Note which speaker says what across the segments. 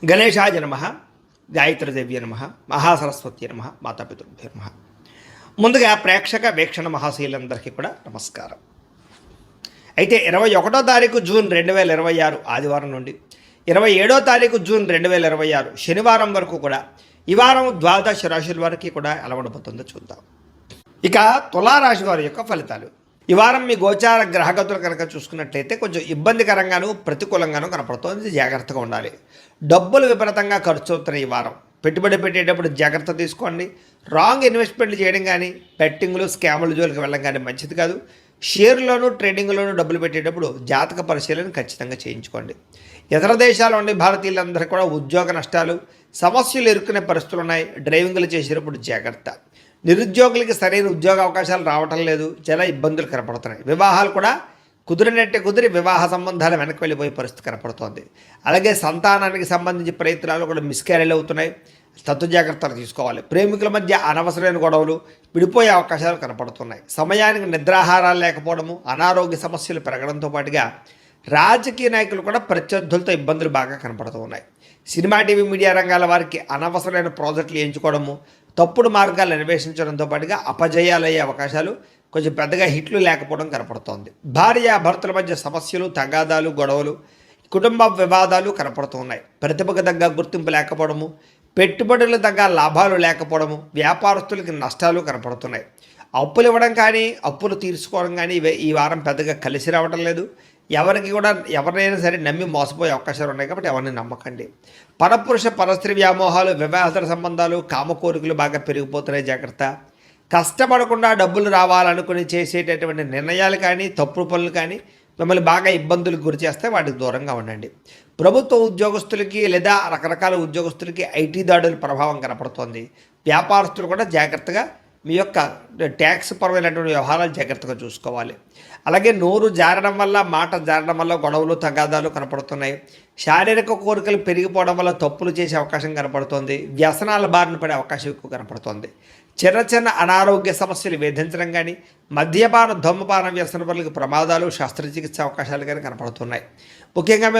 Speaker 1: గణేశాయ నమ, గాయత్రీదేవ్య నమ, మహాసరస్వతి నమ, మాతాపితృభ్యో నమ. ముందుగా ప్రేక్షక వీక్షణ మహాశీలందరికీ కూడా నమస్కారం. అయితే 21వ తారీఖు జూన్ 2026 ఆదివారం నుండి 27వ తారీఖు జూన్ 2026 శనివారం వరకు కూడా ఈ వారం ద్వాదశ రాశుల వారికి కూడా ఎలా ఉండబోతుందో చూద్దాం. ఇక తులారాశి వారి యొక్క ఫలితాలు. ఈ వారం మీ గోచార గ్రహగతులు కనుక చూసుకున్నట్లయితే కొంచెం ఇబ్బందికరంగాను ప్రతికూలంగాను కనపడుతుంది. జాగ్రత్తగా ఉండాలి. డబ్బులు విపరీతంగా ఖర్చు అవుతున్నాయి. ఈ వారం పెట్టుబడి పెట్టేటప్పుడు జాగ్రత్త తీసుకోండి. రాంగ్ ఇన్వెస్ట్మెంట్లు చేయడం కానీ, బెట్టింగ్లు స్కాముల జోలికి వెళ్ళడం కానీ మంచిది కాదు. షేర్లోను ట్రేడింగ్లోనూ డబ్బులు పెట్టేటప్పుడు జాతక పరిశీలన ఖచ్చితంగా చేయించుకోండి. ఇతర దేశాల నుండి భారతీయులందరికీ కూడా ఉద్యోగ నష్టాలు, సమస్యలు ఎదుర్కొనే పరిస్థితులు ఉన్నాయి. డ్రైవింగ్లు చేసేటప్పుడు జాగ్రత్త. నిరుద్యోగులకి సరైన ఉద్యోగ అవకాశాలు రావటం లేదు. చాలా ఇబ్బందులు కనపడుతున్నాయి. వివాహాలు కూడా కుదిరి వివాహ సంబంధాలు వెనక్కి వెళ్ళిపోయే పరిస్థితి కనపడుతోంది. అలాగే సంతానానికి సంబంధించి ప్రయత్నాలు కూడా మిస్క్యారేజ్ అవుతున్నాయి. జాగ్రత్తలు తీసుకోవాలి. ప్రేమికుల మధ్య అనవసరమైన గొడవలు, విడిపోయే అవకాశాలు కనపడుతున్నాయి. సమయానికి నిద్రాహారాలు లేకపోవడము, అనారోగ్య సమస్యలు పెరగడంతో పాటుగా రాజకీయ నాయకులు కూడా ప్రత్యర్థులతో ఇబ్బందులు బాగా కనపడుతూ ఉన్నాయి. సినిమా టీవీ మీడియా రంగాల వారికి అనవసరమైన ప్రాజెక్టులు ఎంచుకోవడము, తప్పుడు మార్గాలు అన్వేషించడంతో పాటుగా అపజయాలయ్యే అవకాశాలు, కొంచెం పెద్దగా హిట్లు లేకపోవడం కనపడుతోంది. భార్యాభర్తల మధ్య సమస్యలు, తగాదాలు, గొడవలు, కుటుంబ వివాదాలు కనపడుతూ ఉన్నాయి. ప్రతిభకు తగ్గ గుర్తింపు లేకపోవడము, పెట్టుబడులు తగ్గ లాభాలు లేకపోవడము, వ్యాపారస్తులకి నష్టాలు కనపడుతున్నాయి. అప్పులు ఇవ్వడం కానీ, అప్పులు తీర్చుకోవడం కానీ ఈ వారం పెద్దగా కలిసి రావడం లేదు. ఎవరినైనా సరే నమ్మి మోసపోయే అవకాశాలు ఉన్నాయి కాబట్టి ఎవరిని నమ్మకండి. పరపురుష పరస్త్రీ వ్యామోహాలు, వివాహేతర సంబంధాలు, కామ కోరికలు బాగా పెరిగిపోతున్నాయి. జాగ్రత్త. కష్టపడకుండా డబ్బులు రావాలనుకుని చేసేటటువంటి నిర్ణయాలు కానీ, తప్పుడు పనులు కానీ మిమ్మల్ని బాగా ఇబ్బందులకు గురి చేస్తే వాటికి దూరంగా ఉండండి. ప్రభుత్వ ఉద్యోగస్తులకి లేదా రకరకాల ఉద్యోగస్తులకి ఐటీ దాడుల ప్రభావం కనపడుతోంది. వ్యాపారస్తులు కూడా జాగ్రత్తగా మీ యొక్క ట్యాక్స్ పరమైనటువంటి వ్యవహారాలు జాగ్రత్తగా చూసుకోవాలి. అలాగే నోరు జారడం వల్ల, మాట జారడం వల్ల గొడవలు, తగాదాలు కనపడుతున్నాయి. శారీరక కోరికలు పెరిగిపోవడం వల్ల తప్పులు చేసే అవకాశం కనపడుతోంది. వ్యసనాల బారిన పడే అవకాశం ఎక్కువ కనపడుతోంది. చిన్న అనారోగ్య సమస్యలు వేధించడం కానీ, మద్యపాన ధూమపాన వ్యసన పనులకు ప్రమాదాలు, శస్త్రచికిత్స అవకాశాలు కానీ కనపడుతున్నాయి. ముఖ్యంగా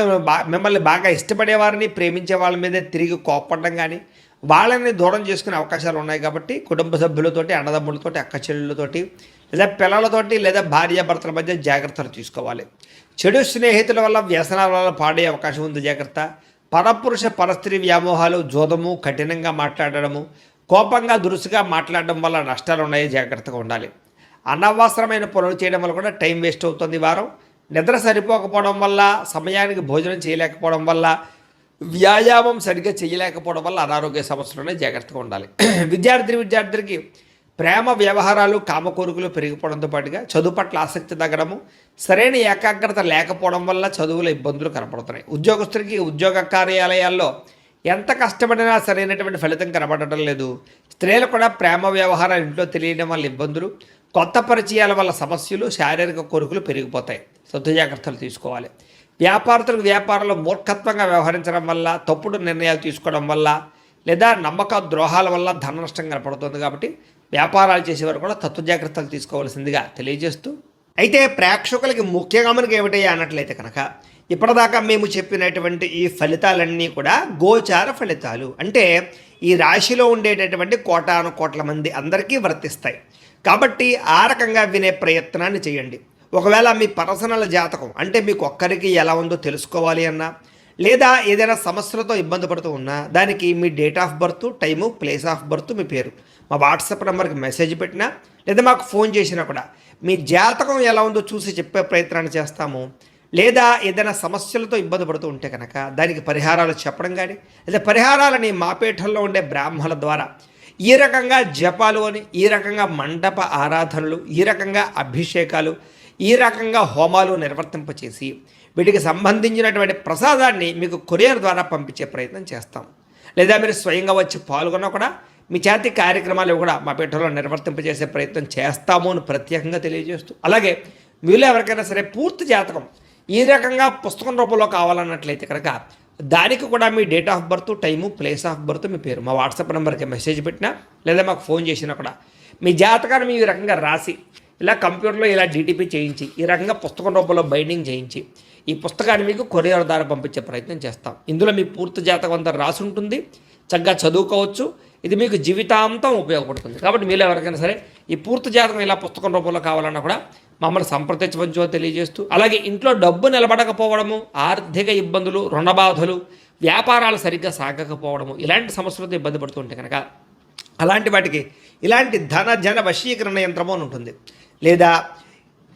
Speaker 1: మిమ్మల్ని బాగా ఇష్టపడేవారిని, ప్రేమించే వాళ్ళ మీదే తిరిగి కోప్పడడం కానీ, వాళ్ళని దూరం చేసుకునే అవకాశాలు ఉన్నాయి. కాబట్టి కుటుంబ సభ్యులతోటి, అన్నదమ్ములతోటి, అక్క చెల్లెళ్ళతోటి, లేదా పిల్లలతోటి, లేదా భార్యాభర్తల మధ్య జాగ్రత్తలు తీసుకోవాలి. చెడు స్నేహితుల వల్ల, వ్యసనాల వల్ల పాడే అవకాశం ఉంది. జాగ్రత్త. పరపురుష పరస్త్రీ వ్యామోహాలు, జోదము, కఠినంగా మాట్లాడడము, కోపంగా దురుసుగా మాట్లాడడం వల్ల నష్టాలు ఉన్నాయి. జాగ్రత్తగా ఉండాలి. అనవసరమైన పనులు చేయడం వల్ల కూడా టైం వేస్ట్ అవుతుంది. వారం నిద్ర సరిపోకపోవడం వల్ల, సమయానికి భోజనం చేయలేకపోవడం వల్ల, వ్యాయామం సరిగ్గా చేయలేకపోవడం వల్ల అనారోగ్య సమస్యలునే జాగ్రత్తగా ఉండాలి. విద్యార్థులకి ప్రేమ వ్యవహారాలు, కామ కోరికలు పెరిగిపోవడంతో పాటుగా చదువు పట్ల ఆసక్తి తగ్గడము, సరైన ఏకాగ్రత లేకపోవడం వల్ల చదువుల ఇబ్బందులు కనపడుతున్నాయి. ఉద్యోగస్తులకి ఉద్యోగ కార్యాలయాల్లో ఎంత కష్టపడినా సరైనటువంటి ఫలితం కనబడటం లేదు. స్త్రీలు కూడా ప్రేమ వ్యవహారాలు ఇంట్లో తెలియడం వల్ల ఇబ్బందులు, కొత్త పరిచయాల వల్ల సమస్యలు, శారీరక కోరికలు పెరిగిపోతాయి. జాగ్రత్తలు తీసుకోవాలి. వ్యాపారస్తులకు వ్యాపారంలో మూర్ఖత్వంగా వ్యవహరించడం వల్ల, తప్పుడు నిర్ణయాలు తీసుకోవడం వల్ల, లేదా నమ్మక ద్రోహాల వల్ల ధన నష్టం కనపడుతుంది. కాబట్టి వ్యాపారాలు చేసేవారు కూడా జాగ్రత్తలు తీసుకోవాల్సిందిగా తెలియజేస్తూ, అయితే ప్రేక్షకులకి ముఖ్యంగా మనకి ఏమిటయ్యా అన్నట్లయితే కనుక, ఇప్పటిదాకా మేము చెప్పినటువంటి ఈ ఫలితాలన్నీ కూడా గోచార ఫలితాలు. అంటే ఈ రాశిలో ఉండేటటువంటి కోటాను కోట్ల మంది అందరికీ వర్తిస్తాయి. కాబట్టి ఆ రకంగా వినే ప్రయత్నాన్ని చేయండి. ఒకవేళ మీ పర్సనల్ జాతకం అంటే మీకు ఒక్కరికి ఎలా ఉందో తెలుసుకోవాలి అన్నా, లేదా ఏదైనా సమస్యలతో ఇబ్బంది పడుతూ ఉన్నా, దానికి మీ date of birth, time, place of birth, మీ పేరు మా వాట్సాప్ నెంబర్కి మెసేజ్ పెట్టినా, లేదా మాకు ఫోన్ చేసినా కూడా మీ జాతకం ఎలా ఉందో చూసి చెప్పే ప్రయత్నాన్ని చేస్తాము. లేదా ఏదైనా సమస్యలతో ఇబ్బంది పడుతూ ఉంటే కనుక దానికి పరిహారాలు చెప్పడం కానీ, లేదా పరిహారాలని మా పీఠంలో ఉండే బ్రాహ్మణుల ద్వారా ఈ రకంగా జపాలు అని, ఈ రకంగా మండప ఆరాధనలు, ఈ రకంగా అభిషేకాలు, ఈ రకంగా హోమాలు నిర్వర్తింపచేసి వీటికి సంబంధించినటువంటి ప్రసాదాన్ని మీకు కొరియర్ ద్వారా పంపించే ప్రయత్నం చేస్తాం. లేదా మీరు స్వయంగా వచ్చి పాల్గొన్నా కూడా మీ చేతి కార్యక్రమాలు కూడా మా పీఠంలో నిర్వర్తింపజేసే ప్రయత్నం చేస్తాము అని ప్రత్యేకంగా తెలియజేస్తూ, అలాగే మీలో ఎవరికైనా సరే పూర్తి జాతకం ఈ రకంగా పుస్తకం రూపంలో కావాలన్నట్లయితే కనుక దానికి కూడా మీ date of birth, time, place of birth, మీ పేరు మా వాట్సాప్ నెంబర్కి మెసేజ్ పెట్టినా, లేదా మాకు ఫోన్ చేసినా కూడా మీ జాతకాన్ని మీ ఈ రకంగా రాసి ఇలా కంప్యూటర్లో ఇలా డీటీపీ చేయించి, ఈ రకంగా పుస్తకం రూపంలో బైండింగ్ చేయించి, ఈ పుస్తకాన్ని మీకు కొరియర్ ద్వారా పంపించే ప్రయత్నం చేస్తాం. ఇందులో మీ పూర్తి జాతకం అంతా రాసి ఉంటుంది, చక్కగా చదువుకోవచ్చు. ఇది మీకు జీవితాంతం ఉపయోగపడుతుంది. కాబట్టి మీరు ఎవరికైనా సరే ఈ పూర్తి జాతకం ఇలా పుస్తకం రూపంలో కావాలన్నా కూడా మమ్మల్ని సంప్రదించవచ్చో తెలియజేస్తూ, అలాగే ఇంట్లో డబ్బు నిలబడకపోవడము, ఆర్థిక ఇబ్బందులు, రుణ బాధలు, వ్యాపారాలు సరిగ్గా సాగకపోవడము, ఇలాంటి సమస్యలతో ఇబ్బంది పడుతుంటే కనుక అలాంటి వాటికి ఇలాంటి ధన జన వశీకరణ యంత్రము అని ఉంటుంది. లేదా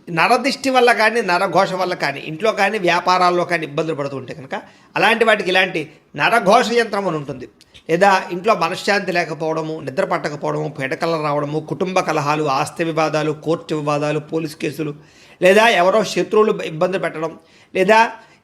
Speaker 1: నరదిష్టి వల్ల కానీ నరఘోష వల్ల కానీ ఇంట్లో కానీ వ్యాపారాల్లో కానీ ఇబ్బందులు పడుతుంటే కనుక అలాంటి వాటికి ఇలాంటి నరఘోష యంత్రం అని ఉంటుంది. లేదా ఇంట్లో మనశ్శాంతి లేకపోవడము, నిద్ర పట్టకపోవడము, పీడకలు రావడము, కుటుంబ కలహాలు, ఆస్తి వివాదాలు, కోర్టు వివాదాలు, పోలీసు కేసులు, లేదా ఎవరో శత్రువులు ఇబ్బంది పెట్టడం, లేదా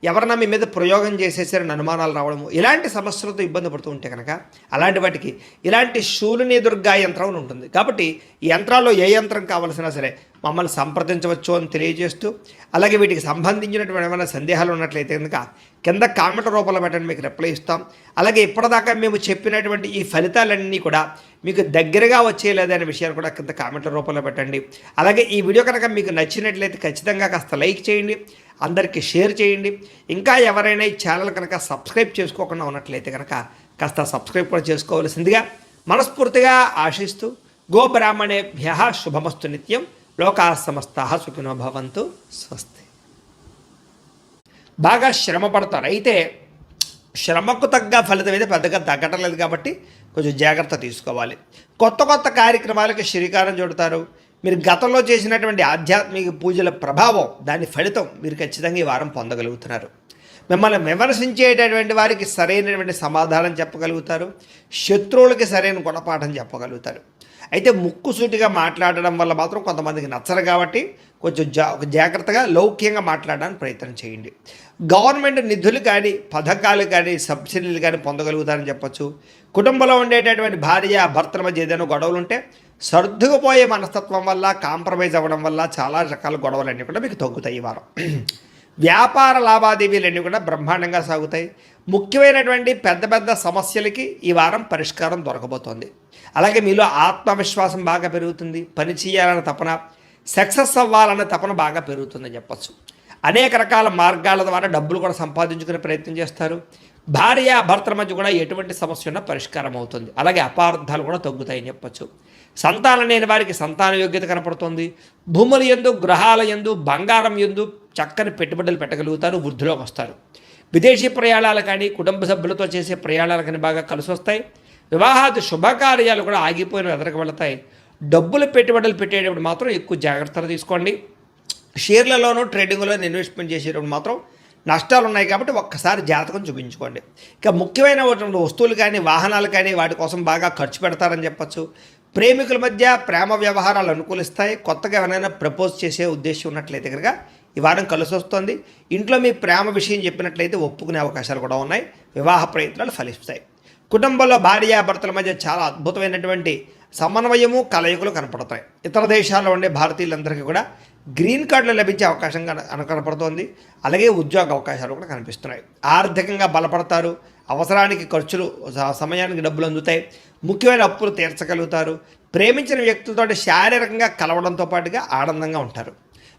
Speaker 1: ఎవరన్నా మీ మీద ప్రయోగం చేసేసారని అనుమానాలు రావడము, ఇలాంటి సమస్యలతో ఇబ్బంది పడుతూ ఉంటే కనుక అలాంటి వాటికి ఇలాంటి శూలిని దుర్గా యంత్రం అని ఉంటుంది. కాబట్టి ఈ యంత్రాల్లో ఏ యంత్రం కావాల్సినా సరే మమ్మల్ని సంప్రదించవచ్చు అని తెలియజేస్తూ, అలాగే వీటికి సంబంధించినటువంటి ఏమైనా సందేహాలు ఉన్నట్లయితే కనుక కింద కామెంట్ రూపంలో పెట్టండి, మీకు రిప్లై ఇస్తాం. అలాగే ఇప్పటిదాకా మేము చెప్పినటువంటి ఈ ఫలితాలన్నీ కూడా మీకు దగ్గరగా వచ్చేయలేదనే విషయాలు కూడా కింద కామెంట్ల రూపంలో పెట్టండి. అలాగే ఈ వీడియో కనుక మీకు నచ్చినట్లయితే ఖచ్చితంగా కాస్త లైక్ చేయండి, అందరికీ షేర్ చేయండి. ఇంకా ఎవరైనా ఈ ఛానల్ కనుక సబ్స్క్రైబ్ చేసుకోకుండా ఉన్నట్లయితే కనుక కాస్త సబ్స్క్రైబ్ కూడా చేసుకోవాల్సిందిగా మనస్ఫూర్తిగా ఆశిస్తూ, గోబ్రాహ్మణేభ్యః శుభమస్తు నిత్యం, లోకాః సమస్తాః సుఖినో భవంతు, స్వస్తి. బాగా శ్రమ పడతారు, అయితే శ్రమకు తగ్గ ఫలితం అయితే పెద్దగా తగ్గటం లేదు కాబట్టి కొంచెం జాగ్రత్త తీసుకోవాలి. కొత్త కొత్త కార్యక్రమాలకు శ్రీకారం చుడతారు. మీరు గతంలో చేసినటువంటి ఆధ్యాత్మిక పూజల ప్రభావం, దాని ఫలితం మీరు ఖచ్చితంగా ఈ వారం పొందగలుగుతున్నారు. మిమ్మల్ని విమర్శించేటటువంటి వారికి సరైనటువంటి సమాధానం చెప్పగలుగుతారు, శత్రువులకి సరైన గుణపాఠం చెప్పగలుగుతారు. అయితే ముక్కుసూటిగా మాట్లాడడం వల్ల మాత్రం కొంతమందికి నచ్చరు కాబట్టి కొంచెం జాగ్రత్తగా లౌక్యంగా మాట్లాడడానికి ప్రయత్నం చేయండి. గవర్నమెంట్ నిధులు కానీ పథకాలు కానీ సబ్సిడీలు కానీ పొందగలుగుతారని చెప్పచ్చు. కుటుంబంలో ఉండేటటువంటి భార్య భర్తల మధ్య ఏదైనా గొడవలు ఉంటే సర్దుకుపోయే మనస్తత్వం వల్ల, కాంప్రమైజ్ అవ్వడం వల్ల చాలా రకాల గొడవలన్నీ కూడా మీకు తగ్గుతాయి ఈ వారం. వ్యాపార లావాదేవీలన్నీ కూడా బ్రహ్మాండంగా సాగుతాయి. ముఖ్యమైనటువంటి పెద్ద పెద్ద సమస్యలకి ఈ వారం పరిష్కారం దొరకబోతోంది. అలాగే మీలో ఆత్మవిశ్వాసం బాగా పెరుగుతుంది, పని చేయాలన్న తపన, సక్సెస్ అవ్వాలన్న తపన బాగా పెరుగుతుందని చెప్పచ్చు. అనేక రకాల మార్గాల ద్వారా డబ్బులు కూడా సంపాదించుకునే ప్రయత్నం చేస్తారు. భార్య భర్తల మధ్య కూడా ఎటువంటి సమస్య ఉన్నా పరిష్కారం అవుతుంది. అలాగే అపార్థాలు కూడా తగ్గుతాయని చెప్పచ్చు. సంతానం లేని వారికి సంతాన యోగ్యత కనపడుతుంది. భూముల యందు, గ్రహాల యందు, బంగారం యందు చక్కని పెట్టుబడులు పెట్టగలుగుతారు, వృద్ధిలోకి వస్తారు. విదేశీ ప్రయాణాలు కానీ, కుటుంబ సభ్యులతో చేసే ప్రయాణాలు కానీ బాగా కలిసి వస్తాయి. వివాహాది శుభకార్యాలు కూడా ఆగిపోయిన ఎదరికి వెళతాయి. డబ్బులు పెట్టుబడులు పెట్టేటప్పుడు మాత్రం ఎక్కువ జాగ్రత్తలు తీసుకోండి. షేర్లలోనూ ట్రేడింగ్లోనూ ఇన్వెస్ట్మెంట్ చేసేటప్పుడు మాత్రం నష్టాలు ఉన్నాయి కాబట్టి ఒక్కసారి జాతకం చూపించుకోండి. ఇక ముఖ్యమైన వస్తువులు కానీ, వాహనాలు కానీ వాటి కోసం బాగా ఖర్చు పెడతారని చెప్పచ్చు. ప్రేమికుల మధ్య ప్రేమ వ్యవహారాలు అనుకూలిస్తాయి. కొత్తగా ఎవరైనా ప్రపోజ్ చేసే ఉద్దేశం ఉన్నట్లయితే కనుక ఈ వారం కలిసి వస్తుంది. ఇంట్లో మీ ప్రేమ విషయం చెప్పినట్లయితే ఒప్పుకునే అవకాశాలు కూడా ఉన్నాయి. వివాహ ప్రయత్నాలు ఫలిస్తాయి. కుటుంబంలో భార్యాభర్తల మధ్య చాలా అద్భుతమైనటువంటి సమన్వయము, కలయికలు కనపడతాయి. ఇతర దేశాల్లో ఉండే భారతీయులందరికీ కూడా గ్రీన్ కార్డులు లభించే అవకాశం కనపడుతోంది. అలాగే ఉద్యోగ అవకాశాలు కూడా కనిపిస్తున్నాయి. ఆర్థికంగా బలపడతారు. అవసరానికి ఖర్చులు, సమయానికి డబ్బులు అందుతాయి. ముఖ్యమైన అప్పులు తీర్చగలుగుతారు. ప్రేమించిన వ్యక్తులతో శారీరకంగా కలవడంతో పాటుగా ఆనందంగా ఉంటారు.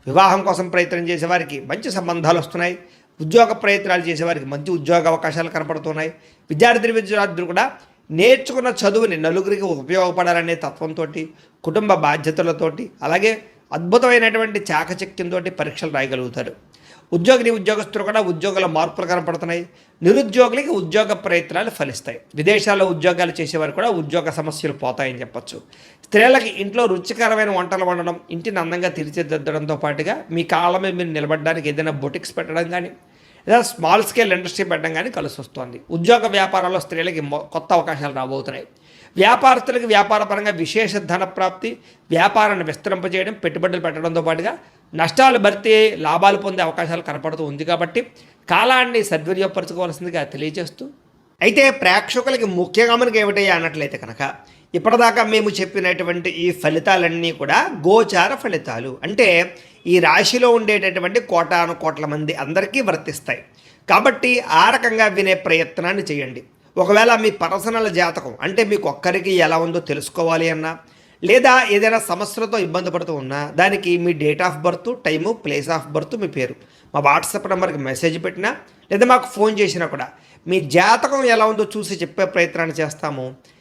Speaker 1: వివాహం కోసం ప్రయత్నం చేసేవారికి మంచి సంబంధాలు వస్తున్నాయి. ఉద్యోగ ప్రయత్నాలు చేసేవారికి మంచి ఉద్యోగ అవకాశాలు కనపడుతున్నాయి. విద్యార్థులు కూడా నేర్చుకున్న చదువుని నలుగురికి ఉపయోగపడాలనే తత్వంతో, కుటుంబ బాధ్యతలతోటి, అలాగే అద్భుతమైనటువంటి చాకచక్యంతో పరీక్షలు రాయగలుగుతారు. ఉద్యోగస్తులు కూడా ఉద్యోగాల మార్పులు కనపడుతున్నాయి. నిరుద్యోగులకి ఉద్యోగ ప్రయత్నాలు ఫలిస్తాయి. విదేశాల్లో ఉద్యోగాలు చేసేవారు కూడా ఉద్యోగ సమస్యలు పోతాయని చెప్పచ్చు. స్త్రీలకి ఇంట్లో రుచికరమైన వంటలు వండడం, ఇంటిని అందంగా తీర్చిదిద్దడంతో పాటుగా మీ కాళ్ళ మీద మీరు నిలబడడానికి ఏదైనా బొటిక్స్ పెట్టడం కానీ, లేదా స్మాల్ స్కేల్ ఇండస్ట్రీ పెట్టడం కానీ కలిసి వస్తుంది. ఉద్యోగ వ్యాపారాల్లో స్త్రీలకి కొత్త అవకాశాలు రాబోతున్నాయి. వ్యాపారస్తులకి వ్యాపారపరంగా విశేష ధన ప్రాప్తి, వ్యాపారాన్ని విస్తరింపజేయడం, పెట్టుబడులు పెట్టడంతో పాటుగా నష్టాలు భర్తీ, లాభాలు పొందే అవకాశాలు కనపడుతూ ఉంది. కాబట్టి కాలాన్ని సద్వినియోగపరచుకోవాల్సిందిగా తెలియజేస్తూ, అయితే ప్రేక్షకులకి ముఖ్యంగా మనకి ఏమిటయ్యా అన్నట్లయితే కనుక ఇప్పటిదాకా మేము చెప్పినటువంటి ఈ ఫలితాలన్నీ కూడా గోచార ఫలితాలు, అంటే ఈ రాశిలో ఉండేటటువంటి కోటాను కోట్ల మంది అందరికీ వర్తిస్తాయి. కాబట్టి ఆ రకంగా వినే ప్రయత్నాన్ని చేయండి. ఒకవేళ మీ పర్సనల్ జాతకం అంటే మీకు ఒక్కరికి ఎలా ఉందో తెలుసుకోవాలి అన్నా, లేదా ఏదైనా సమస్యలతో ఇబ్బంది పడుతూ ఉన్నా దానికి మీ date of birth, time, place of birth, మీ పేరు మా వాట్సాప్ నెంబర్కి మెసేజ్ పెట్టినా లేదా మాకు ఫోన్ చేసినా కూడా మీ జాతకం ఎలా ఉందో చూసి చెప్పే ప్రయత్నాన్ని చేస్తాము.